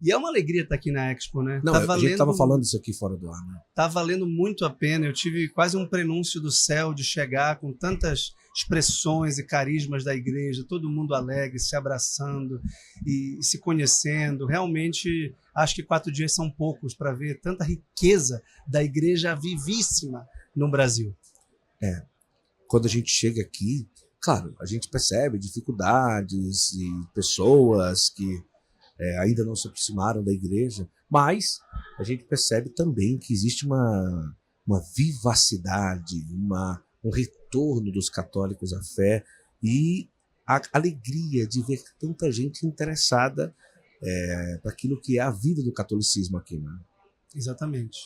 E é uma alegria estar aqui na Expo, né? Não, a gente estava falando isso aqui fora do ar, né? Tá valendo muito a pena. Eu tive quase um prenúncio do céu de chegar com tantas expressões e carismas da igreja, todo mundo alegre, se abraçando e se conhecendo. Realmente, acho que 4 dias são poucos para ver tanta riqueza da igreja vivíssima no Brasil. Quando a gente chega aqui, claro, a gente percebe dificuldades e pessoas que ainda não se aproximaram da igreja, mas a gente percebe também que existe uma vivacidade, um retorno dos católicos à fé e a alegria de ver tanta gente interessada para aquilo que é a vida do catolicismo aqui, né? Exatamente.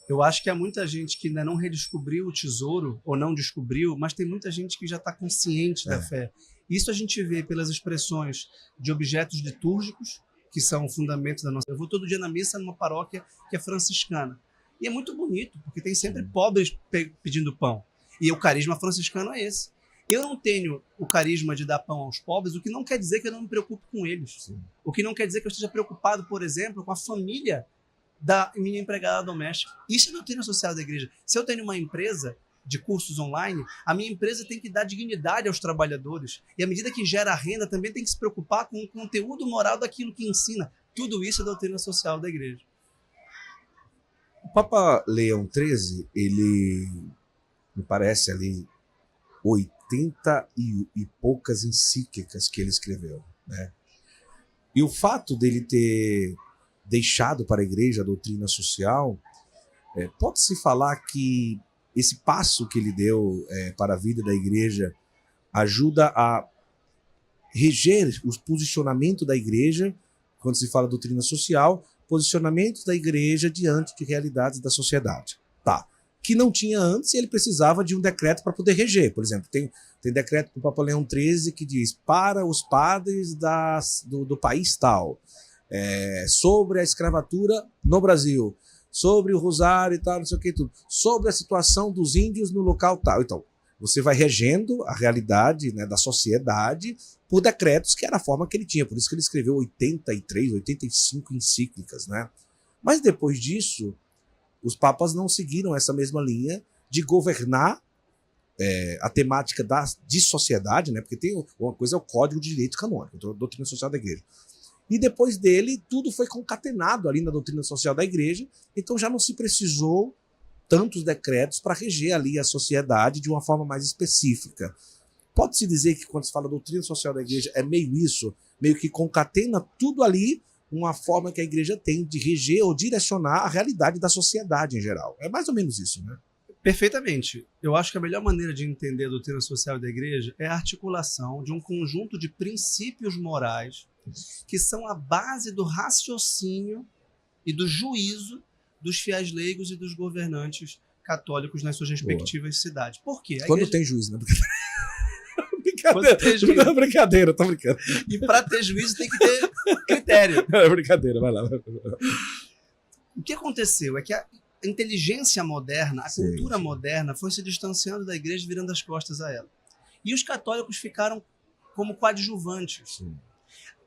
Eu acho que há muita gente que ainda não redescobriu o tesouro, ou não descobriu, mas tem muita gente que já está consciente da fé. Isso a gente vê pelas expressões de objetos litúrgicos, que são o fundamento da nossa... Eu vou todo dia na missa numa paróquia que é franciscana. E é muito bonito, porque tem sempre pobres pedindo pão. E o carisma franciscano é esse. Eu não tenho o carisma de dar pão aos pobres, o que não quer dizer que eu não me preocupe com eles. Sim. O que não quer dizer que eu esteja preocupado, por exemplo, com a família da minha empregada doméstica. Isso é doutrina social da igreja. Se eu tenho uma empresa de cursos online, a minha empresa tem que dar dignidade aos trabalhadores. E à medida que gera renda, também tem que se preocupar com o conteúdo moral daquilo que ensina. Tudo isso é doutrina social da igreja. O Papa Leão XIII, ele me parece ali 80 e poucas encíclicas que ele escreveu, né? E o fato dele ter deixado para a igreja a doutrina social, pode-se falar que esse passo que ele deu para a vida da igreja ajuda a reger o posicionamento da igreja, quando se fala doutrina social, posicionamentos da igreja diante de realidades da sociedade. Tá. Que não tinha antes e ele precisava de um decreto para poder reger. Por exemplo, tem decreto do Papa Leão XIII que diz para os padres do país tal, sobre a escravatura no Brasil, sobre o rosário e tal, não sei o que tudo, sobre a situação dos índios no local tal. Então, você vai regendo a realidade, né, da sociedade por decretos, que era a forma que ele tinha. Por isso que ele escreveu 83, 85 encíclicas, né? Mas depois disso, os papas não seguiram essa mesma linha de governar a temática de sociedade, né? Porque tem uma coisa, é o Código de Direito Canônico, a doutrina social da igreja. E depois dele, tudo foi concatenado ali na doutrina social da igreja, então já não se precisou tantos decretos para reger ali a sociedade de uma forma mais específica. Pode-se dizer que quando se fala doutrina social da igreja é meio isso, meio que concatena tudo ali, uma forma que a igreja tem de reger ou direcionar a realidade da sociedade em geral. É mais ou menos isso, né? Perfeitamente. Eu acho que a melhor maneira de entender a doutrina social da igreja é a articulação de um conjunto de princípios morais que são a base do raciocínio e do juízo dos fiéis leigos e dos governantes católicos nas suas respectivas cidades. Por quê? Quando tem juízo, né? Brincadeira. Não, brincadeira, tô brincando. E para ter juízo tem que ter critério. É brincadeira, vai lá. O que aconteceu é que a inteligência moderna, a cultura moderna foi se distanciando da igreja, virando as costas a ela. E os católicos ficaram como coadjuvantes. Sim.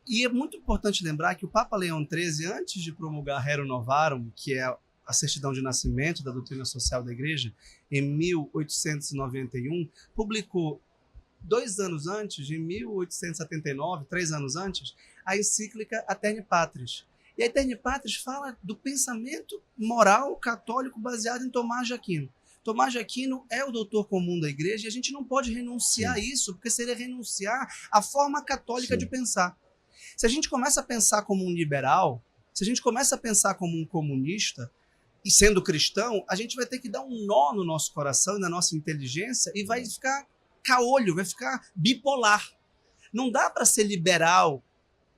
E é muito importante lembrar que o Papa Leão XIII, antes de promulgar Rerum Novarum, que é a certidão de nascimento da doutrina social da igreja, em 1891, publicou 2 anos antes, em 1879, 3 anos antes, a encíclica Aeterni Patris. E a Aeterni Patris fala do pensamento moral católico baseado em Tomás de Aquino. Tomás de Aquino é o doutor comum da igreja e a gente não pode renunciar a isso, porque seria renunciar à forma católica de pensar. Se a gente começa a pensar como um liberal, se a gente começa a pensar como um comunista, e sendo cristão, a gente vai ter que dar um nó no nosso coração e na nossa inteligência e vai ficar caolho, vai ficar bipolar. Não dá para ser liberal,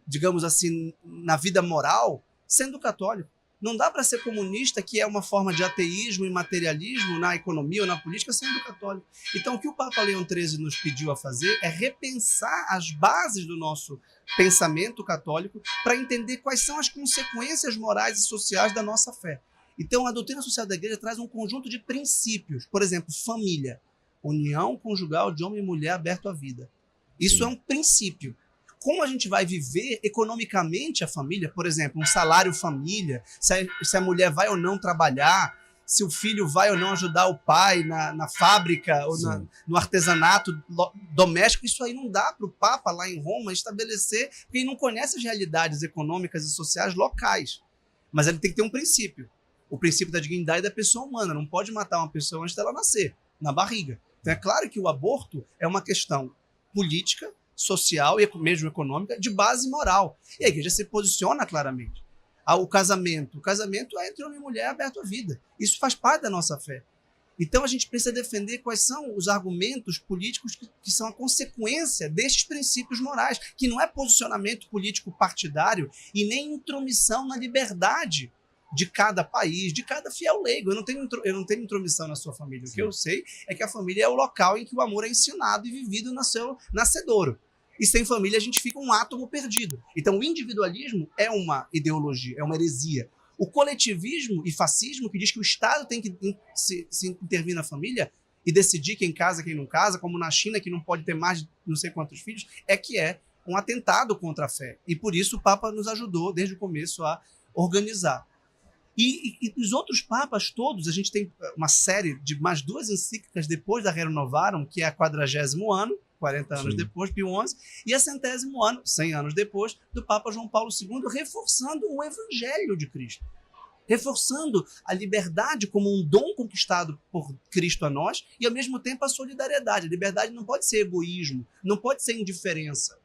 digamos assim, na vida moral, sendo católico. Não dá para ser comunista, que é uma forma de ateísmo e materialismo na economia ou na política, sendo católico. Então, o que o Papa Leão XIII nos pediu a fazer é repensar as bases do nosso pensamento católico para entender quais são as consequências morais e sociais da nossa fé. Então, a doutrina social da igreja traz um conjunto de princípios. Por exemplo, família, união conjugal de homem e mulher aberto à vida. Isso é um princípio. como a gente vai viver economicamente a família, por exemplo, um salário família, se a mulher vai ou não trabalhar, se o filho vai ou não ajudar o pai na fábrica ou no artesanato doméstico. Isso aí não dá para o Papa lá em Roma estabelecer, porque ele não conhece as realidades econômicas e sociais locais. Mas ele tem que ter um princípio. O princípio da dignidade da pessoa humana. Não pode matar uma pessoa antes dela nascer, na barriga. Então é claro que o aborto é uma questão política, social e mesmo econômica, de base moral. E a igreja se posiciona claramente. O casamento é entre homem e mulher aberto à vida. Isso faz parte da nossa fé. Então a gente precisa defender quais são os argumentos políticos que são a consequência destes princípios morais, que não é posicionamento político partidário e nem intromissão na liberdade de cada país, de cada fiel leigo. Eu não tenho intromissão na sua família. Sim. O que eu sei é que a família é o local em que o amor é ensinado e vivido no seu nascedouro. E sem família a gente fica um átomo perdido. Então o individualismo é uma ideologia, é uma heresia. O coletivismo e fascismo, que diz que o Estado tem que se intervir na família e decidir quem casa, quem não casa, como na China, que não pode ter mais de não sei quantos filhos, é um atentado contra a fé. E por isso o Papa nos ajudou desde o começo a organizar. E os outros papas todos, a gente tem uma série de mais 2 encíclicas depois da Rerum Novarum, que é a 40º ano, 40 anos Sim. depois, Pio XI, e a 100º ano, 100 anos depois, do Papa João Paulo II, reforçando o Evangelho de Cristo, reforçando a liberdade como um dom conquistado por Cristo a nós e, ao mesmo tempo, a solidariedade. A liberdade não pode ser egoísmo, não pode ser indiferença.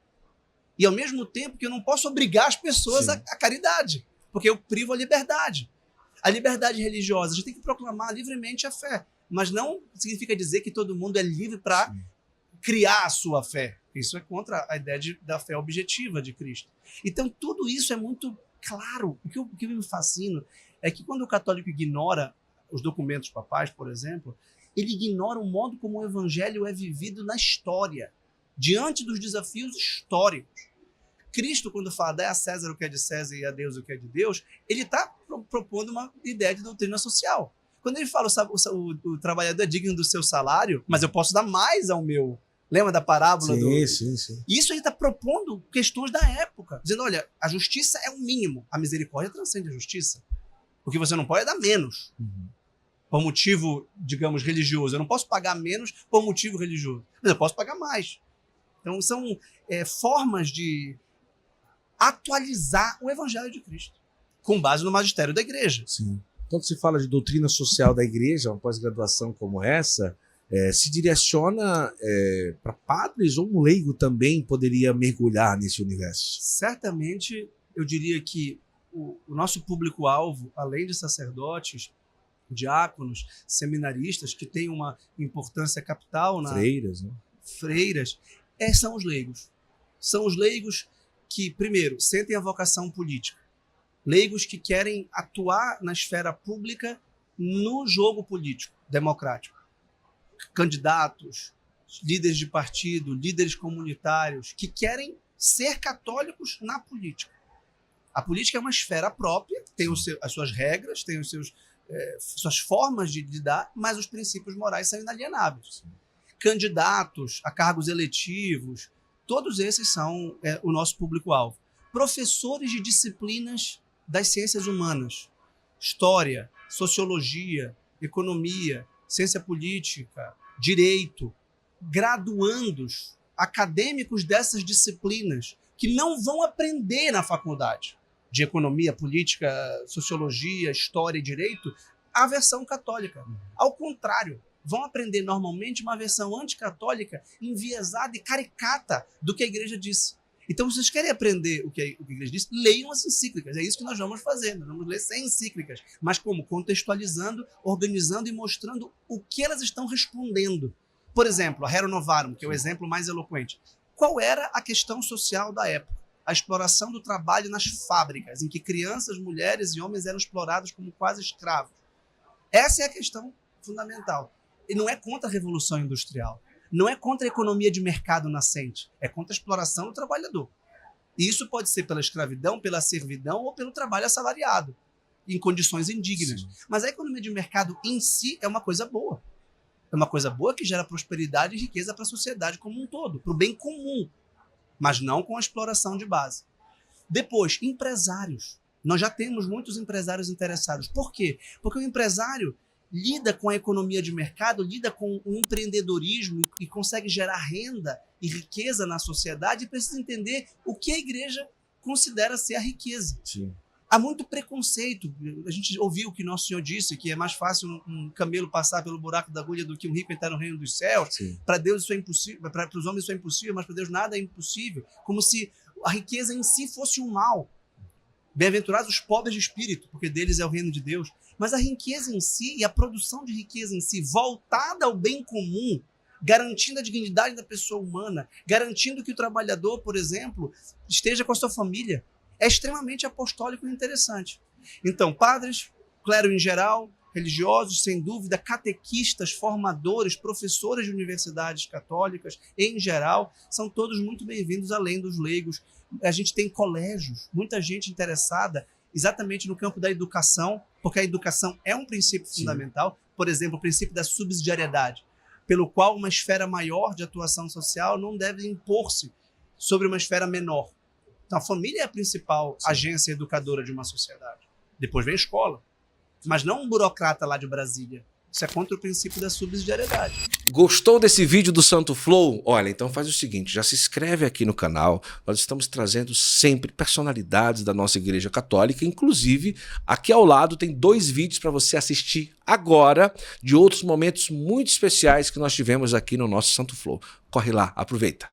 E, ao mesmo tempo, que eu não posso obrigar as pessoas à caridade, porque eu privo a liberdade. A liberdade religiosa, a gente tem que proclamar livremente a fé, mas não significa dizer que todo mundo é livre para criar a sua fé. Isso é contra a ideia da fé objetiva de Cristo. Então, tudo isso é muito claro. O que me fascina é que quando o católico ignora os documentos papais, por exemplo, ele ignora o modo como o evangelho é vivido na história, diante dos desafios históricos. Cristo, quando fala, dá a César o que é de César e a Deus o que é de Deus, ele está propondo uma ideia de doutrina social. Quando ele fala, o trabalhador é digno do seu salário, mas eu posso dar mais ao meu. Lembra da parábola? Sim. Isso ele está propondo questões da época, dizendo, olha, a justiça é o mínimo, a misericórdia transcende a justiça. O que você não pode é dar menos. Por motivo, digamos, religioso. Eu não posso pagar menos por motivo religioso, mas eu posso pagar mais. Então, são formas de atualizar o Evangelho de Cristo, com base no magistério da igreja. Sim. Quando se fala de doutrina social da igreja, uma pós-graduação como essa, se direciona para padres ou um leigo também poderia mergulhar nesse universo? Certamente, eu diria que o nosso público-alvo, além de sacerdotes, diáconos, seminaristas, que têm uma importância capital, freiras, né? Freiras, são os leigos. São os leigos que, primeiro, sentem a vocação política. Leigos que querem atuar na esfera pública no jogo político, democrático. Candidatos, líderes de partido, líderes comunitários, que querem ser católicos na política. A política é uma esfera própria, tem as suas regras, tem suas formas de lidar, mas os princípios morais são inalienáveis. Candidatos a cargos eletivos, todos esses são o nosso público-alvo. Professores de disciplinas das ciências humanas, história, sociologia, economia, ciência política, direito, graduandos, acadêmicos dessas disciplinas, que não vão aprender na faculdade de economia, política, sociologia, história e direito a versão católica. Ao contrário, vão aprender normalmente uma versão anticatólica, enviesada e caricata do que a igreja disse. Então, se vocês querem aprender o que a igreja disse, leiam as encíclicas. É isso que nós vamos fazer. Nós vamos ler 100 encíclicas. Mas como? Contextualizando, organizando e mostrando o que elas estão respondendo. Por exemplo, a Rerum Novarum, que é o exemplo mais eloquente. Qual era a questão social da época? A exploração do trabalho nas fábricas, em que crianças, mulheres e homens eram explorados como quase escravos. Essa é a questão fundamental. E não é contra a Revolução Industrial. Não é contra a economia de mercado nascente. É contra a exploração do trabalhador. E isso pode ser pela escravidão, pela servidão ou pelo trabalho assalariado, em condições indignas. Sim. Mas a economia de mercado em si é uma coisa boa. É uma coisa boa que gera prosperidade e riqueza para a sociedade como um todo, para o bem comum. mas não com a exploração de base. Depois, empresários. Nós já temos muitos empresários interessados. Por quê? Porque o empresário lida com a economia de mercado, lida com o empreendedorismo e consegue gerar renda e riqueza na sociedade e precisa entender o que a igreja considera ser a riqueza. Sim. Há muito preconceito. A gente ouviu o que Nosso Senhor disse, que é mais fácil um camelo passar pelo buraco da agulha do que um rico entrar no reino dos céus. Para Deus isso é impossível, para os homens isso é impossível, mas para Deus nada é impossível. Como se a riqueza em si fosse um mal. Bem-aventurados os pobres de espírito, porque deles é o reino de Deus. Mas a riqueza em si e a produção de riqueza em si, voltada ao bem comum, garantindo a dignidade da pessoa humana, garantindo que o trabalhador, por exemplo, esteja com a sua família, é extremamente apostólico e interessante. Então, padres, clero em geral, religiosos, sem dúvida, catequistas, formadores, professores de universidades católicas, em geral, são todos muito bem-vindos, além dos leigos. A gente tem colégios, muita gente interessada exatamente no campo da educação, porque a educação é um princípio fundamental. Por exemplo, o princípio da subsidiariedade, pelo qual uma esfera maior de atuação social não deve impor-se sobre uma esfera menor. Então, a família é a principal agência educadora de uma sociedade. Depois vem a escola. Mas não um burocrata lá de Brasília. Isso é contra o princípio da subsidiariedade. Gostou desse vídeo do Santo Flow? Olha, então faz o seguinte, já se inscreve aqui no canal. Nós estamos trazendo sempre personalidades da nossa Igreja Católica. Inclusive, aqui ao lado tem 2 vídeos para você assistir agora de outros momentos muito especiais que nós tivemos aqui no nosso Santo Flow. Corre lá, aproveita.